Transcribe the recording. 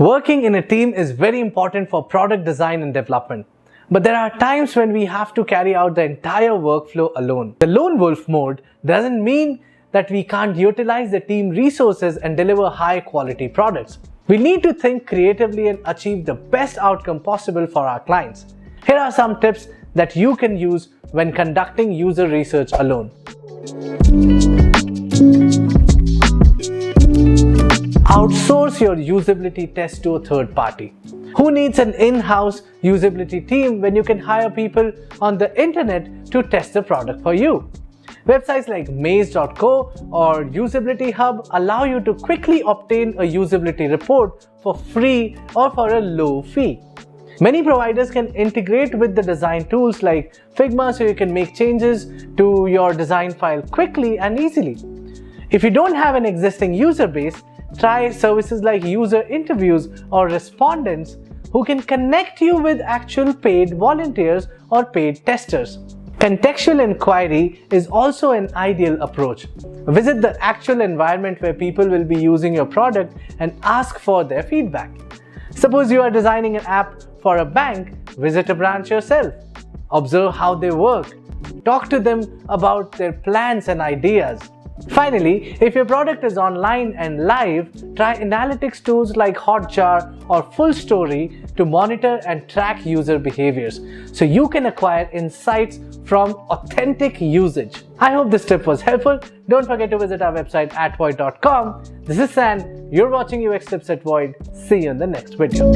Working in a team is very important for product design and development. But there are times when we have to carry out the entire workflow alone. The lone wolf mode doesn't mean that we can't utilize the team resources and deliver high quality products. We need to think creatively and achieve the best outcome possible for our clients. Here are some tips that you can use when conducting user research alone. Outsource your usability test to a third party. Who needs an in-house usability team when you can hire people on the internet to test the product for you? Websites like maze.co or Usability Hub allow you to quickly obtain a usability report for free or for a low fee. Many providers can integrate with the design tools like Figma so you can make changes to your design file quickly and easily. If you don't have an existing user base, try services like user interviews or Respondents who can connect you with actual paid volunteers or paid testers. Contextual inquiry is also an ideal approach. Visit the actual environment where people will be using your product and ask for their feedback. Suppose you are designing an app for a bank, visit a branch yourself. Observe how they work. Talk to them about their plans and ideas. Finally, if your product is online and live, try analytics tools like Hotjar or Fullstory to monitor and track user behaviors so you can acquire insights from authentic usage. I hope this tip was helpful. Don't forget to visit our website at void.com. This is San. You're watching UX Tips at Void. See you in the next video.